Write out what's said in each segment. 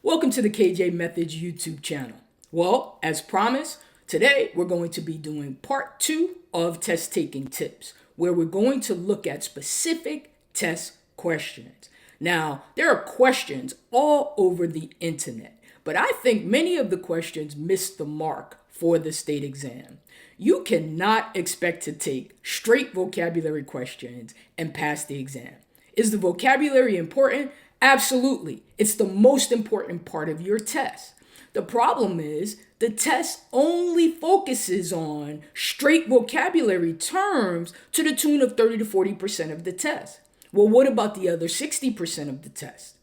Welcome to the KJ Methods YouTube channel. Well, as promised, today we're going to be doing part 2 of test taking tips, where we're going to look at specific test questions. Now, there are questions all over the internet, but I think many of the questions miss the mark for the state exam. You cannot expect to take straight vocabulary questions and pass the exam. Is the vocabulary important? Absolutely. It's the most important part of your test. The problem is the test only focuses on straight vocabulary terms to the tune of 30 to 40% of the test. Well, what about the other 60% of the test?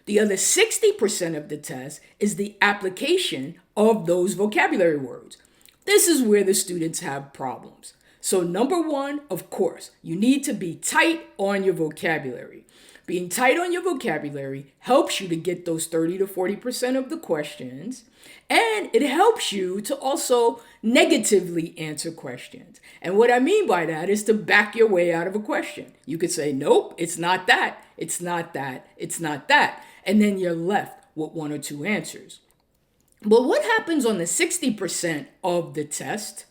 The other 60% of the test is the application of those vocabulary words. This is where the students have problems. So number one, of course, you need to be tight on your vocabulary. Being tight on your vocabulary helps you to get those 30 to 40% of the questions, and it helps you to also negatively answer questions. And what I mean by that is to back your way out of a question. You could say, nope, it's not that, it's not that, it's not that. And then you're left with one or two answers. But what happens on the 60% of the test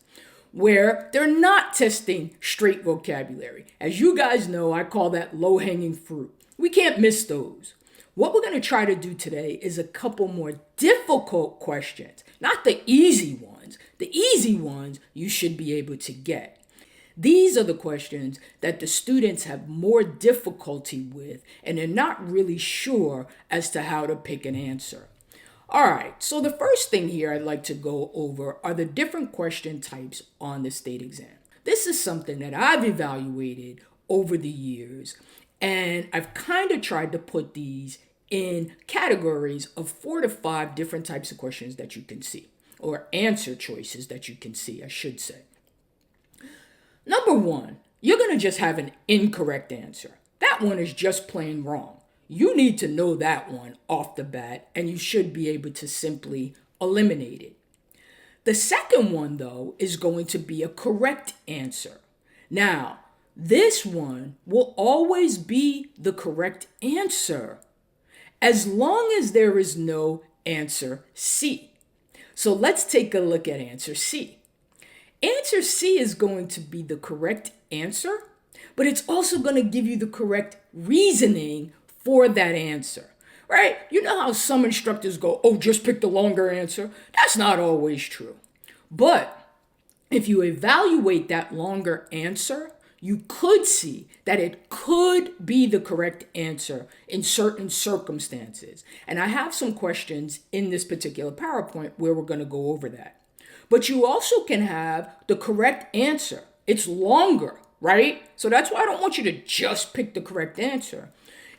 where they're not testing straight vocabulary? As you guys know, I call that low-hanging fruit. We can't miss those. What we're going to try to do today is a couple more difficult questions, not the easy ones. The easy ones you should be able to get. These are the questions that the students have more difficulty with, and they're not really sure as to how to pick an answer. All right, so the first thing here I'd like to go over are the different question types on the state exam. This is something that I've evaluated over the years, and I've kind of tried to put these in categories of 4 to 5 different types of questions that you can see, or answer choices that you can see, I should say. Number one, you're going to just have an incorrect answer. That one is just plain wrong. You need to know that one off the bat, and you should be able to simply eliminate it. The second one, though, is going to be a correct answer. Now, this one will always be the correct answer as long as there is no answer C. So let's take a look at answer C. Answer C is going to be the correct answer, but it's also going to give you the correct reasoning for that answer, right? You know how some instructors go, oh, just pick the longer answer? That's not always true. But if you evaluate that longer answer, you could see that it could be the correct answer in certain circumstances. And I have some questions in this particular PowerPoint where we're going to go over that. But you also can have the correct answer. It's longer, right? So that's why I don't want you to just pick the correct answer.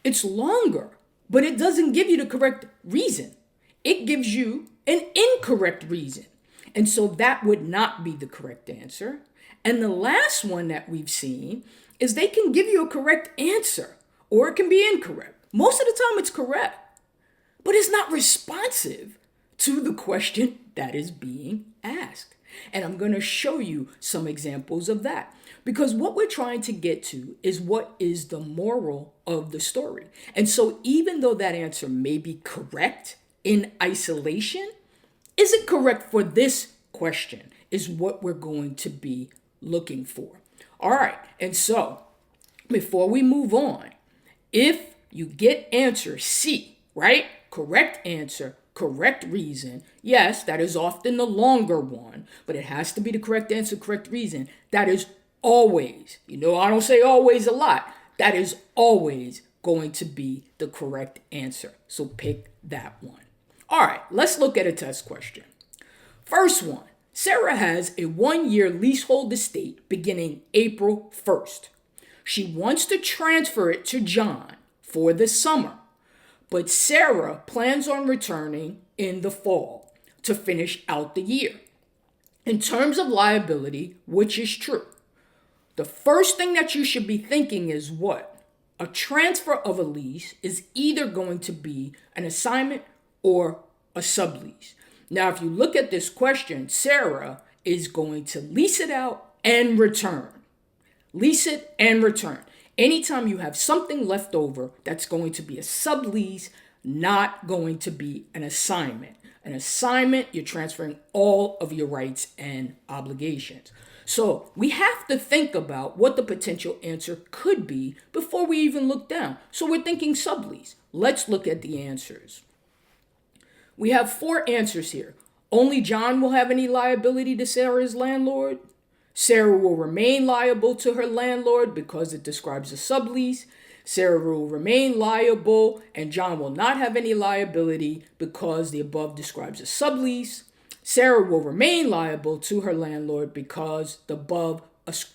It's longer, but it doesn't give you the correct reason. It gives you an incorrect reason. And so that would not be the correct answer. And the last one that we've seen is they can give you a correct answer, or it can be incorrect. Most of the time it's correct, but it's not responsive to the question that is being asked. And I'm going to show you some examples of that, because what we're trying to get to is what is the moral of the story. And so even though that answer may be correct in isolation, is it correct for this question is what we're going to be looking for. All right, and so before we move on, if you get answer C, right? Correct answer, correct reason. Yes, that is often the longer one, but it has to be the correct answer, correct reason. That is always, I don't say always a lot. That is always going to be the correct answer. So pick that one. All right, let's look at a test question. First one. Sarah has a 1-year leasehold estate beginning April 1st. She wants to transfer it to John for the summer, but Sarah plans on returning in the fall to finish out the year. In terms of liability, which is true? The first thing that you should be thinking is what? A transfer of a lease is either going to be an assignment or a sublease. Now, if you look at this question, Sarah is going to lease it out and return. Lease it and return. Anytime you have something left over, that's going to be a sublease, not going to be an assignment. An assignment, you're transferring all of your rights and obligations. So we have to think about what the potential answer could be before we even look down. So we're thinking sublease. Let's look at the answers. We have 4 answers here. Only John will have any liability to Sarah's landlord. Sarah will remain liable to her landlord because it describes a sublease. Sarah will remain liable and John will not have any liability because the above describes a sublease. Sarah will remain liable to her landlord because the above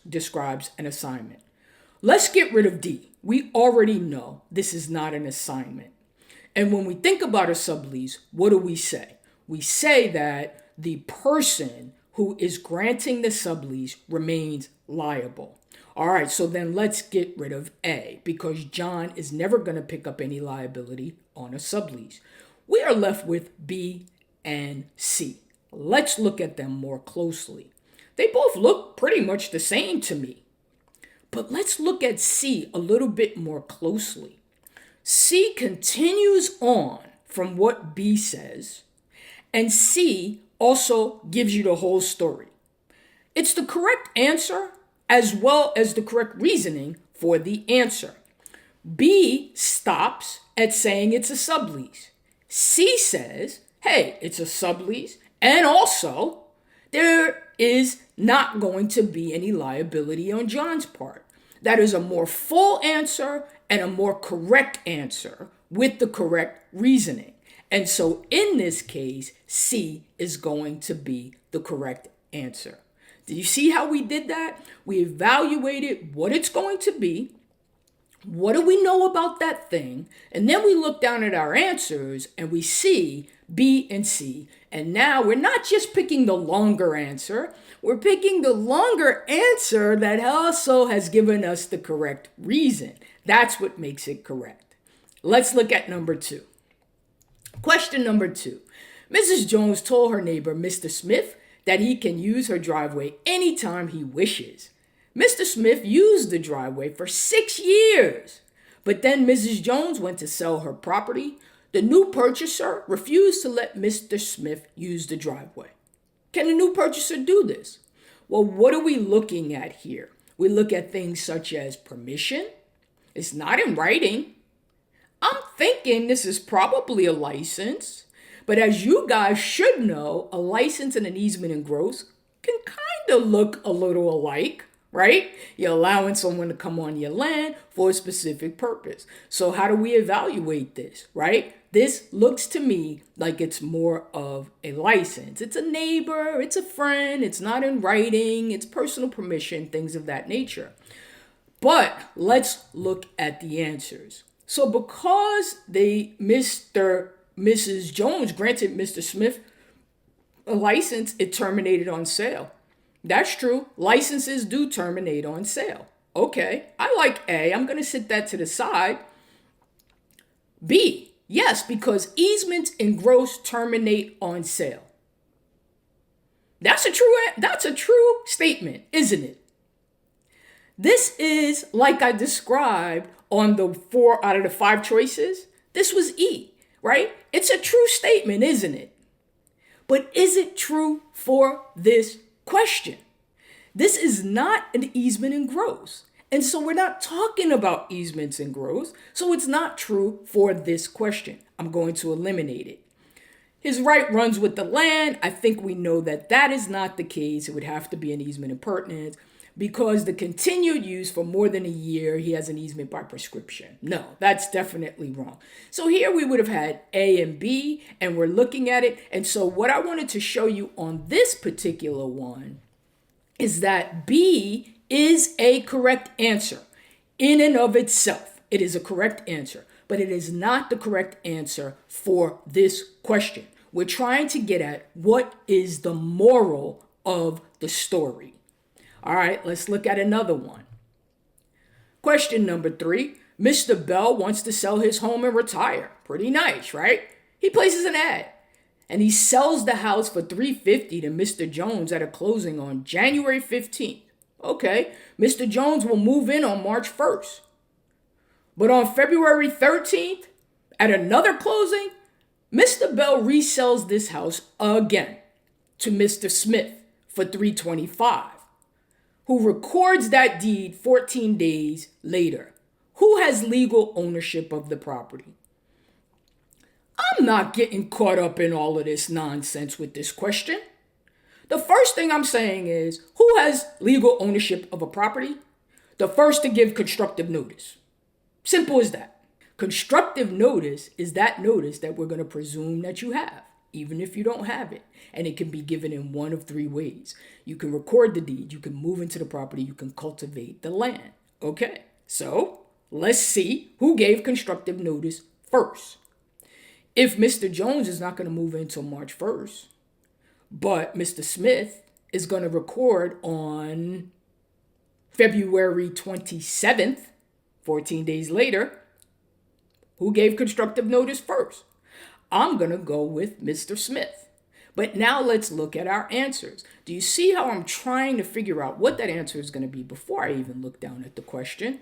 describes an assignment. Let's get rid of D. We already know this is not an assignment. And when we think about a sublease, what do we say? We say that the person who is granting the sublease remains liable. All right, so then let's get rid of A because John is never going to pick up any liability on a sublease. We are left with B and C. Let's look at them more closely. They both look pretty much the same to me. But let's look at C a little bit more closely. C continues on from what B says, and C also gives you the whole story. It's the correct answer as well as the correct reasoning for the answer. B stops at saying it's a sublease. C says, hey, it's a sublease, and also there is not going to be any liability on John's part. That is a more full answer and a more correct answer with the correct reasoning. And so in this case, C is going to be the correct answer. Do you see how we did that? We evaluated what it's going to be. What do we know about that thing? And then we look down at our answers and we see B and C. And now we're not just picking the longer answer. We're picking the longer answer that also has given us the correct reason. That's what makes it correct. Let's look at number 2. Question number 2. Mrs. Jones told her neighbor, Mr. Smith, that he can use her driveway anytime he wishes. Mr. Smith used the driveway for 6 years. But then Mrs. Jones went to sell her property. The new purchaser refused to let Mr. Smith use the driveway. Can the new purchaser do this? Well, what are we looking at here? We look at things such as permission. It's not in writing. I'm thinking this is probably a license. But as you guys should know, a license and an easement in gross can kind of look a little alike, right? You're allowing someone to come on your land for a specific purpose. So how do we evaluate this, right? This looks to me like it's more of a license. It's a neighbor, it's a friend, it's not in writing, it's personal permission, things of that nature. But let's look at the answers. So because Mrs. Jones granted Mr. Smith a license, it terminated on sale. That's true. Licenses do terminate on sale. Okay, I like A. I'm going to set that to the side. B, yes, because easements in gross terminate on sale. That's a true statement, isn't it? This is like I described on the 4 out of the 5 choices. This was E. Right? It's a true statement, isn't it? But is it true for this question? This is not an easement in gross. And so we're not talking about easements in gross. So it's not true for this question. I'm going to eliminate it. His right runs with the land. I think we know that that is not the case. It would have to be an easement in pertinence. Because the continued use for more than a year, he has an easement by prescription. No, that's definitely wrong. So here we would have had A and B, and we're looking at it. And so what I wanted to show you on this particular one is that B is a correct answer in and of itself. It is a correct answer, but it is not the correct answer for this question. We're trying to get at what is the moral of the story. All right, let's look at another one. Question number 3. Mr. Bell wants to sell his home and retire. Pretty nice, right? He places an ad and he sells the house for $350 to Mr. Jones at a closing on January 15th. Okay, Mr. Jones will move in on March 1st. But on February 13th, At another closing, Mr. Bell resells this house again to Mr. Smith for $325, who records that deed 14 days later. Who has legal ownership of the property? I'm not getting caught up in all of this nonsense with this question. The first thing I'm saying is, who has legal ownership of a property? The first to give constructive notice. Simple as that. Constructive notice is that notice that we're going to presume that you have, even if you don't have it. And it can be given in one of three ways. You can record the deed, you can move into the property, you can cultivate the land. Okay, so let's see who gave constructive notice first. If Mr. Jones is not going to move in until March 1st, but Mr. Smith is going to record on February 27th, 14 days later, who gave constructive notice first? I'm going to go with Mr. Smith. But now let's look at our answers. Do you see how I'm trying to figure out what that answer is going to be before I even look down at the question?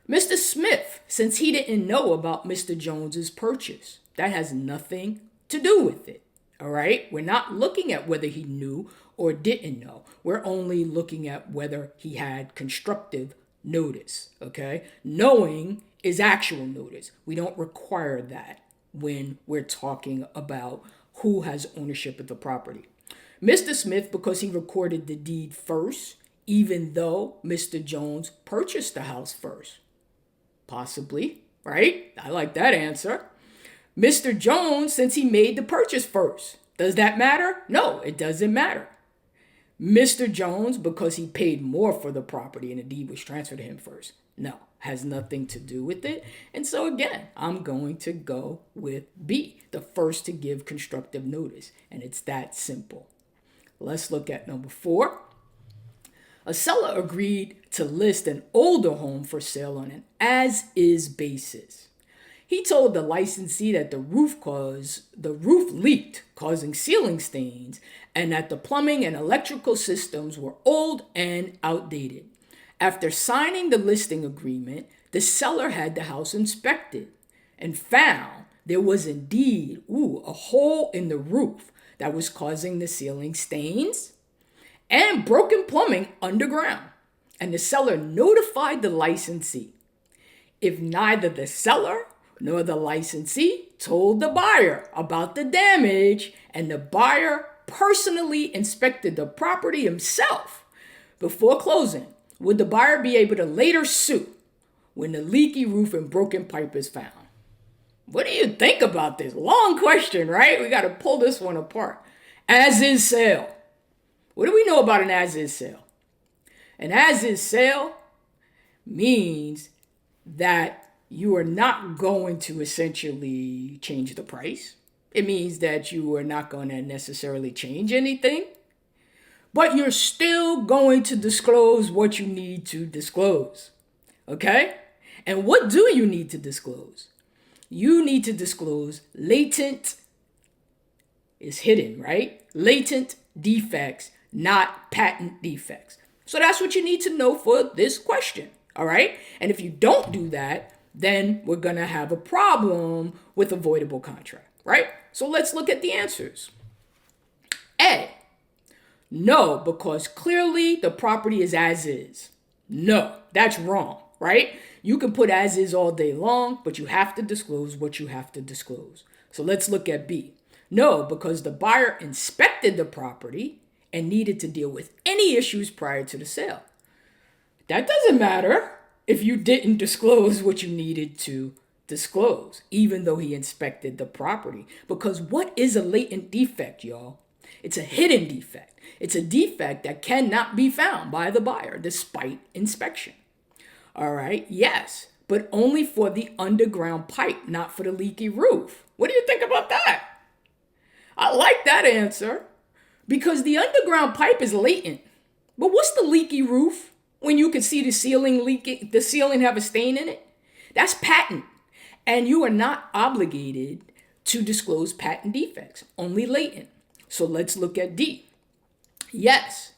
Mr. Smith, since he didn't know about Mr. Jones's purchase, that has nothing to do with it. All right? We're not looking at whether he knew or didn't know. We're only looking at whether he had constructive notice. Okay? Knowing is actual notice. We don't require that when we're talking about who has ownership of the property. Mr. Smith, because he recorded the deed first, even though Mr. Jones purchased the house first. Possibly, right? I like that answer. Mr. Jones, since he made the purchase first. Does that matter? No, it doesn't matter. Mr. Jones, because he paid more for the property and the deed was transferred to him first. No, has nothing to do with it. And so again, I'm going to go with B, the first to give constructive notice. And it's that simple. Let's look at number 4. A seller agreed to list an older home for sale on an as-is basis. He told the licensee that the roof leaked, causing ceiling stains, and that the plumbing and electrical systems were old and outdated. After signing the listing agreement, the seller had the house inspected and found there was indeed a hole in the roof that was causing the ceiling stains and broken plumbing underground. And the seller notified the licensee. If neither the seller nor the licensee told the buyer about the damage, and the buyer personally inspected the property himself before closing, would the buyer be able to later sue when the leaky roof and broken pipe is found? What do you think about this? Long question, right? We got to pull this one apart. As-is sale. What do we know about an as-is sale? An as-is sale means that you are not going to essentially change the price. It means that you are not going to necessarily change anything, but you're still going to disclose what you need to disclose. Okay? And what do you need to disclose? You need to disclose latent is hidden, right? Latent defects, not patent defects. So that's what you need to know for this question. All right? And if you don't do that, then we're going to have a problem with avoidable contract, right? So let's look at the answers. A, no, because clearly the property is as is. No, that's wrong, right? You can put as is all day long, but you have to disclose what you have to disclose. So let's look at B. No, because the buyer inspected the property and needed to deal with any issues prior to the sale. That doesn't matter if you didn't disclose what you needed to disclose, even though he inspected the property. Because what is a latent defect, y'all? It's a hidden defect. It's a defect that cannot be found by the buyer despite inspection. All right, yes, but only for the underground pipe, not for the leaky roof. What do you think about that? I like that answer because the underground pipe is latent. But what's the leaky roof? When you can see the ceiling leaking, the ceiling have a stain in it, that's patent. And you are not obligated to disclose patent defects, only latent. So let's look at D. Yes,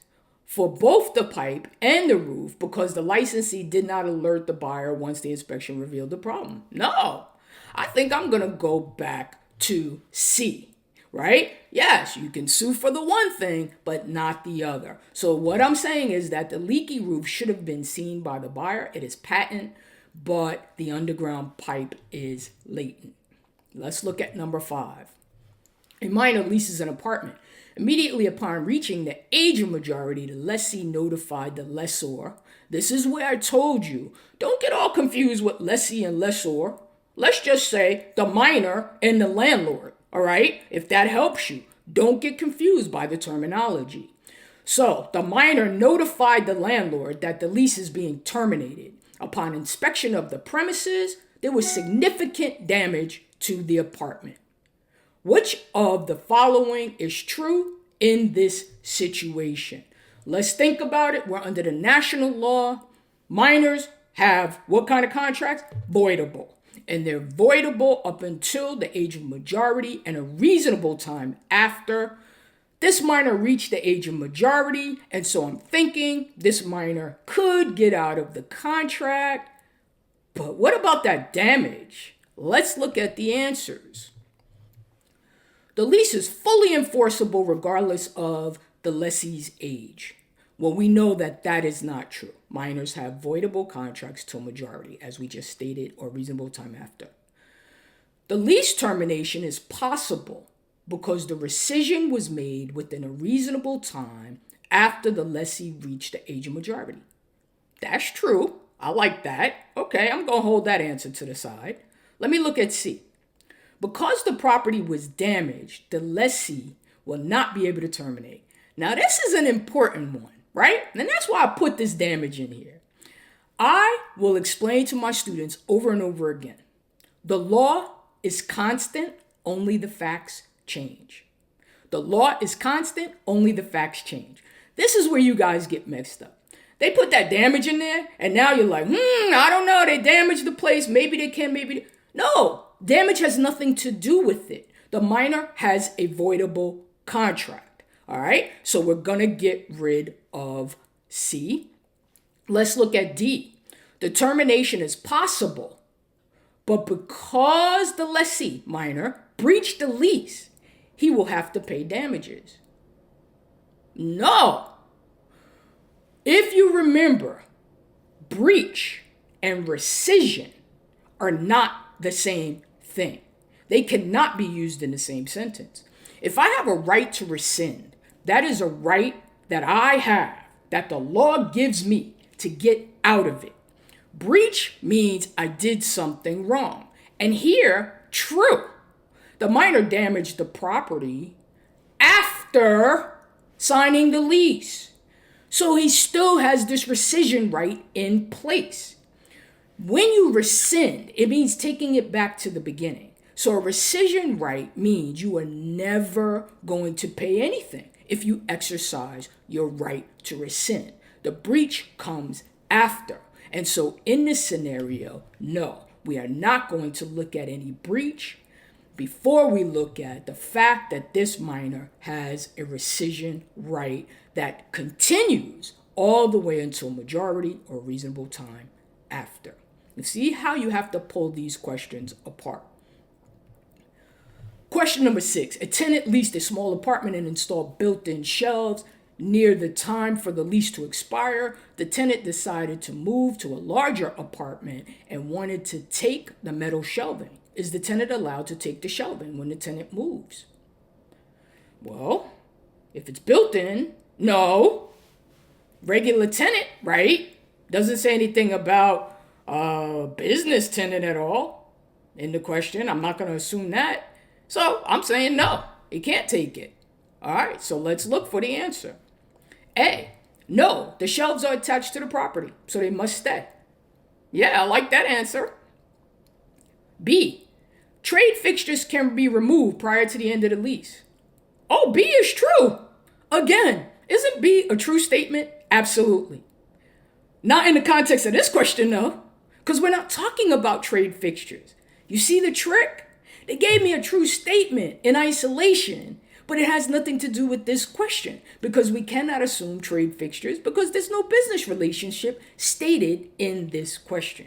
for both the pipe and the roof, because the licensee did not alert the buyer once the inspection revealed the problem. No, I think I'm going to go back to C. Right? Yes, you can sue for the one thing, but not the other. So what I'm saying is that the leaky roof should have been seen by the buyer. It is patent, but the underground pipe is latent. Let's look at number 5. A minor leases an apartment. Immediately upon reaching the age of majority, the lessee notified the lessor. This is where I told you, don't get all confused with lessee and lessor. Let's just say the minor and the landlord. All right, if that helps you, don't get confused by the terminology. So the minor notified the landlord that the lease is being terminated. Upon inspection of the premises, there was significant damage to the apartment. Which of the following is true in this situation? Let's think about it. We're under the national law. Minors have what kind of contracts? Voidable. And they're voidable up until the age of majority and a reasonable time after. This minor reached the age of majority, and so I'm thinking this minor could get out of the contract. But what about that damage? Let's look at the answers. The lease is fully enforceable regardless of the lessee's age. Well, we know that that is not true. Minors have voidable contracts till majority, as we just stated, or reasonable time after. The lease termination is possible because the rescission was made within a reasonable time after the lessee reached the age of majority. That's true. I like that. Okay, I'm going to hold that answer to the side. Let me look at C. Because the property was damaged, the lessee will not be able to terminate. Now, this is an important one. Right? And that's why I put this damage in here. I will explain to my students over and over again. The law is constant, only the facts change. The law is constant, only the facts change. This is where you guys get mixed up. They put that damage in there, and now you're like, I don't know, they damaged the place, maybe they can, maybe. No, damage has nothing to do with it. The minor has a voidable contract. All right, so we're going to get rid of C. Let's look at D. The termination is possible, but because the lessee, minor, breached the lease, he will have to pay damages. No. If you remember, breach and rescission are not the same thing. They cannot be used in the same sentence. If I have a right to rescind, that is a right that I have, that the law gives me to get out of it. Breach means I did something wrong. And here, true. The minor damaged the property after signing the lease. So he still has this rescission right in place. When you rescind, it means taking it back to the beginning. So a rescission right means you are never going to pay anything if you exercise your right to rescind. The breach comes after. And so in this scenario, no, we are not going to look at any breach before we look at the fact that this minor has a rescission right that continues all the way until majority or reasonable time after. You see how you have to pull these questions apart. Question number 6. A tenant leased a small apartment and installed built-in shelves. Near the time for the lease to expire, the tenant decided to move to a larger apartment and wanted to take the metal shelving. Is the tenant allowed to take the shelving when the tenant moves? Well, if it's built-in, no. Regular tenant, right? Doesn't say anything about business tenant at all in the question. I'm not going to assume that. So I'm saying no, he can't take it. All right, so let's look for the answer. A, no, the shelves are attached to the property, so they must stay. Yeah, I like that answer. B, trade fixtures can be removed prior to the end of the lease. Oh, B is true. Again, isn't B a true statement? Absolutely. Not in the context of this question, though, because we're not talking about trade fixtures. You see the trick? They gave me a true statement in isolation, but it has nothing to do with this question because we cannot assume trade fixtures because there's no business relationship stated in this question.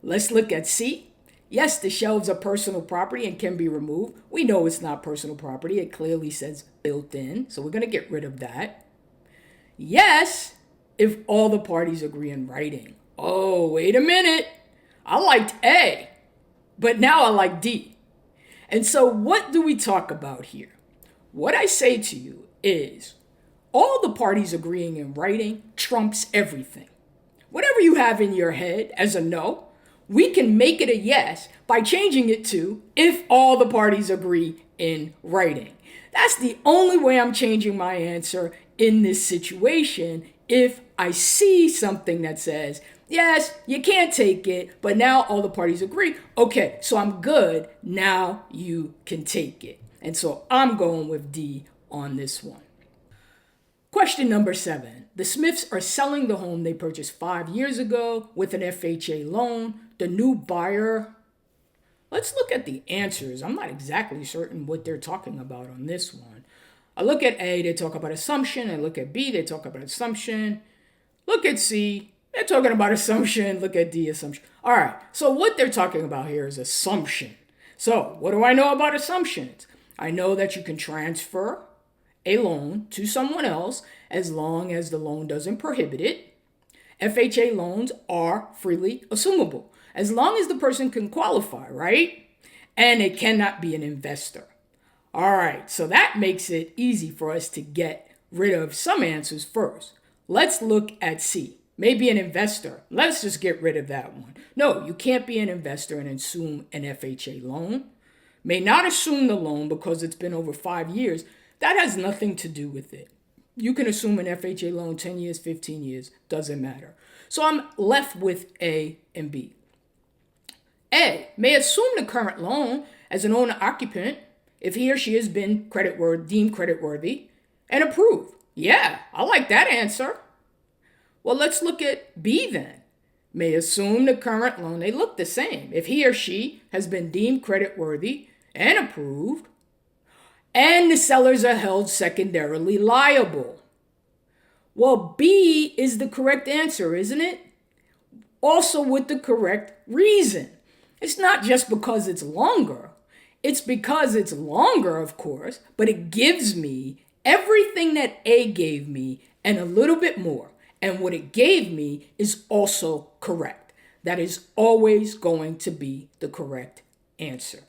Let's look at C. Yes, the shelves are personal property and can be removed. We know it's not personal property. It clearly says built in, so we're going to get rid of that. Yes, if all the parties agree in writing. Oh, wait a minute. I liked A, but now I like D. And so what do we talk about here? What I say to you is all the parties agreeing in writing trumps everything. Whatever you have in your head as a no, we can make it a yes by changing it to if all the parties agree in writing. That's the only way I'm changing my answer in this situation. If I see something that says, yes, you can't take it, but now all the parties agree. Okay, so I'm good. Now you can take it. And so I'm going with D on this one. Question number 7. The Smiths are selling the home they purchased 5 years ago with an FHA loan. The new buyer. Let's look at the answers. I'm not exactly certain what they're talking about on this one. I look at A, they talk about assumption. I look at B, they talk about assumption. Look at C, they're talking about assumption. Look at D, assumption. All right, so what they're talking about here is assumption. So what do I know about assumptions? I know that you can transfer a loan to someone else as long as the loan doesn't prohibit it. FHA loans are freely assumable as long as the person can qualify, right? And it cannot be an investor. All right, so that makes it easy for us to get rid of some answers first. Let's look at C. Maybe an investor. Let's just get rid of that one. No, you can't be an investor and assume an FHA loan. May not assume the loan because it's been over 5 years. That has nothing to do with it. You can assume an FHA loan 10 years, 15 years, doesn't matter. So I'm left with A and B. A, may assume the current loan as an owner-occupant if he or she has been deemed creditworthy and approved. Yeah, I like that answer. Well, let's look at B then. May assume the current loan. They look the same. If he or she has been deemed creditworthy and approved, and the sellers are held secondarily liable. Well, B is the correct answer, isn't it? Also with the correct reason. It's not just because it's longer. It's because it's longer, of course, but it gives me everything that A gave me and a little bit more. And what it gave me is also correct. That is always going to be the correct answer.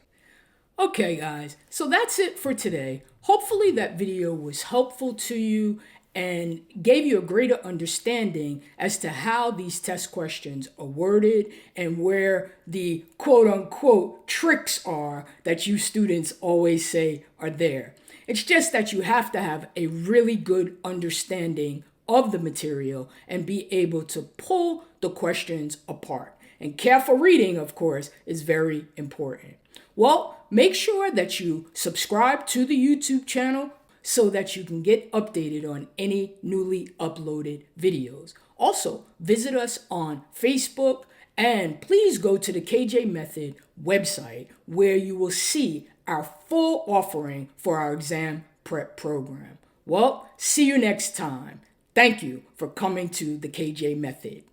Okay, guys, so that's it for today. Hopefully that video was helpful to you and gave you a greater understanding as to how these test questions are worded and where the quote-unquote tricks are that you students always say are there. It's just that you have to have a really good understanding of the material and be able to pull the questions apart. And careful reading, of course, is very important. Well, make sure that you subscribe to the YouTube channel so that you can get updated on any newly uploaded videos. Also, visit us on Facebook and please go to the KJ Method website where you will see our full offering for our exam prep program. Well, see you next time. Thank you for coming to the KJ Method.